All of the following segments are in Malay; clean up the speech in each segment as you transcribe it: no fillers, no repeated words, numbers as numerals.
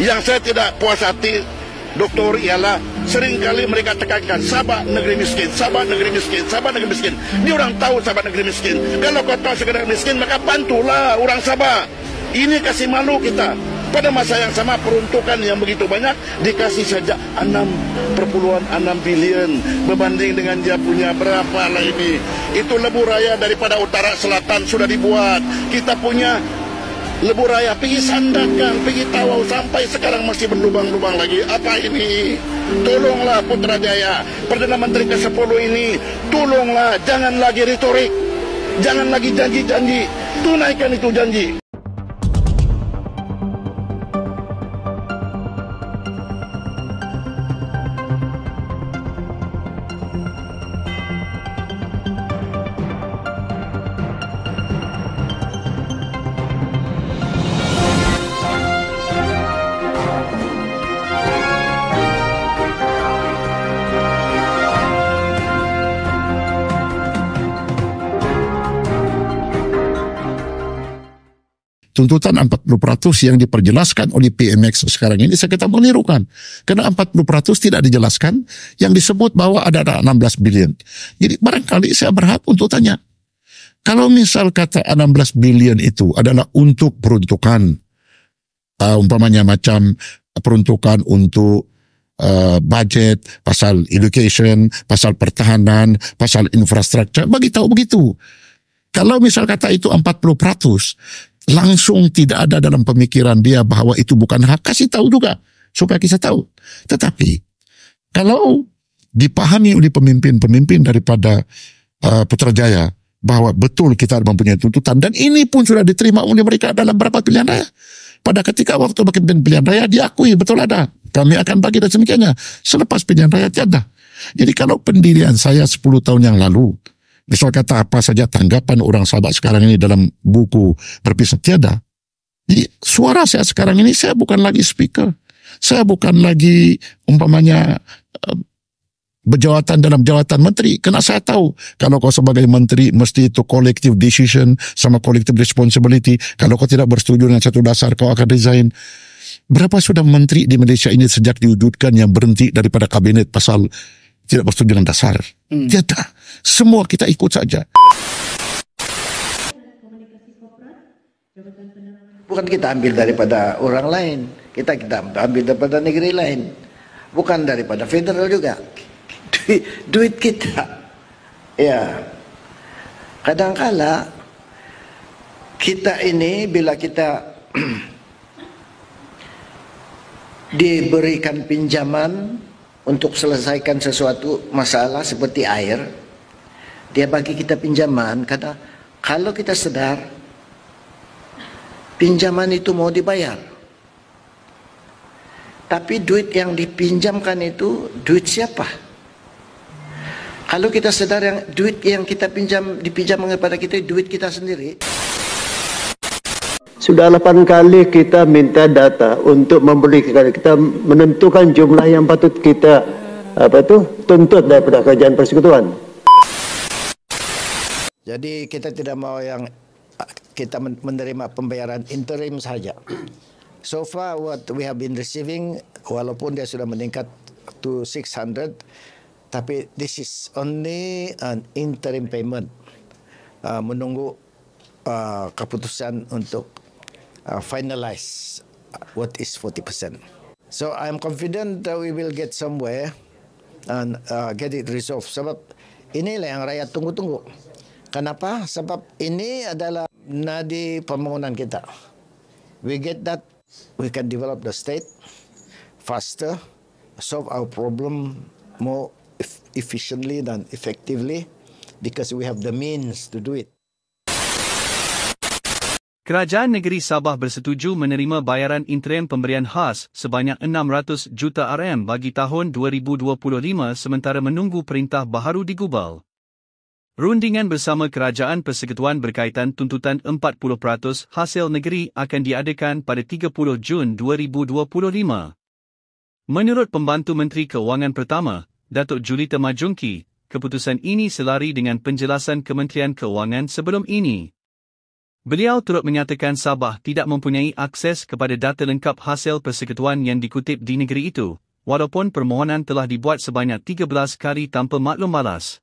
Yang saya tidak puas hati, Doktor, ialah seringkali mereka tekankan Sabah negeri miskin, Sabah negeri miskin, Sabah negeri miskin. Dia orang tahu Sabah negeri miskin. Kalau kau tahu sekedar miskin, maka bantulah orang Sabah. Ini kasih malu kita. Pada masa yang sama peruntukan yang begitu banyak dikasih saja 6,6 bilion berbanding dengan dia punya berapa lah ini. Itu lebuh raya daripada utara selatan sudah dibuat. Kita punya lebuh raya, pergi Sandakan, pergi Tawau, sampai sekarang masih berlubang-lubang lagi. Apa ini? Tolonglah Putrajaya, Perdana Menteri ke-10 ini, tolonglah, jangan lagi retorik, jangan lagi janji-janji, tunaikan itu janji. Tuntutan 40% yang diperjelaskan oleh PMX sekarang ini saya kata menirukan. Karena 40% tidak dijelaskan, yang disebut bahwa ada 16 bilion. Jadi barangkali saya berhak untuk tanya. Kalau misal kata 16 bilion itu adalah untuk peruntukan, umpamanya macam peruntukan untuk budget, pasal education, pasal pertahanan, pasal infrastruktur, bagi tahu begitu. Kalau misal kata itu 40%, langsung tidak ada dalam pemikiran dia bahwa itu bukan hak, kasih tahu juga supaya kita tahu. Tetapi kalau dipahami oleh pemimpin-pemimpin daripada Putrajaya bahwa betul kita mempunyai tuntutan, dan ini pun sudah diterima oleh mereka dalam beberapa pilihan raya. Pada ketika waktu bikin pilihan raya diakui betul ada, kami akan bagi dan demikiannya. Selepas pilihan raya tiada. Jadi kalau pendirian saya 10 tahun yang lalu, misal kata apa saja tanggapan orang Sabah sekarang ini dalam buku berpisah tiada. Jadi suara saya sekarang ini, saya bukan lagi speaker. Saya bukan lagi umpamanya berjawatan dalam jawatan menteri. Karena saya tahu kalau kau sebagai menteri mesti itu collective decision sama collective responsibility. Kalau kau tidak bersetuju dengan satu dasar kau akan resign. Berapa sudah menteri di Malaysia ini sejak diwujudkan yang berhenti daripada kabinet pasal tidak bersetuju dengan dasar? Tiada. Semua kita ikut saja. Bukan kita ambil daripada orang lain, kita ambil daripada negeri lain, bukan daripada federal juga. Duit kita, ya. Kadangkala kita ini bila kita diberikan pinjaman untuk selesaikan sesuatu masalah seperti air, dia bagi kita pinjaman karena kalau kita sedar pinjaman itu mau dibayar, tapi duit yang dipinjamkan itu duit siapa? Kalau kita sedar yang duit yang kita dipinjam kepada kita duit kita sendiri. Sudah 8 kali kita minta data untuk membeli, kita menentukan jumlah yang patut kita tuntut daripada kerajaan persekutuan. Jadi kita tidak mau yang kita menerima pembayaran interim saja. So far what we have been receiving, walaupun dia sudah meningkat to 600, tapi this is only an interim payment. Menunggu keputusan untuk finalize what is 40%. So I'm confident that we will get somewhere and get it resolved. Sebab inilah yang rakyat tunggu-tunggu. Kenapa? Sebab ini adalah nadi pembangunan kita. We get that, we can develop the state faster, solve our problem more efficiently dan effectively because we have the means to do it. Kerajaan Negeri Sabah bersetuju menerima bayaran interim pemberian khas sebanyak 600 juta RM bagi tahun 2025 sementara menunggu perintah baharu digubal. Rundingan bersama Kerajaan Persekutuan berkaitan tuntutan 40% hasil negeri akan diadakan pada 30 Jun 2025. Menurut Pembantu Menteri Keuangan Pertama, Datuk Julita Majungki, keputusan ini selari dengan penjelasan Kementerian Keuangan sebelum ini. Beliau turut menyatakan Sabah tidak mempunyai akses kepada data lengkap hasil persekutuan yang dikutip di negeri itu, walaupun permohonan telah dibuat sebanyak 13 kali tanpa maklum balas.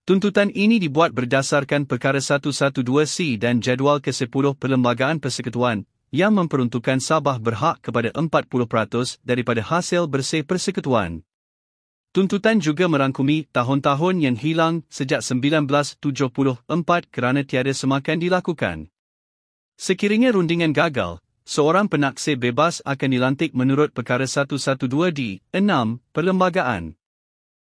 Tuntutan ini dibuat berdasarkan Perkara 112C dan Jadual ke-10 Perlembagaan Persekutuan, yang memperuntukkan Sabah berhak kepada 40% daripada hasil bersih persekutuan. Tuntutan juga merangkumi tahun-tahun yang hilang sejak 1974 kerana tiada semakan dilakukan. Sekiranya rundingan gagal, seorang penaksir bebas akan dilantik menurut Perkara 112D, 6, Perlembagaan.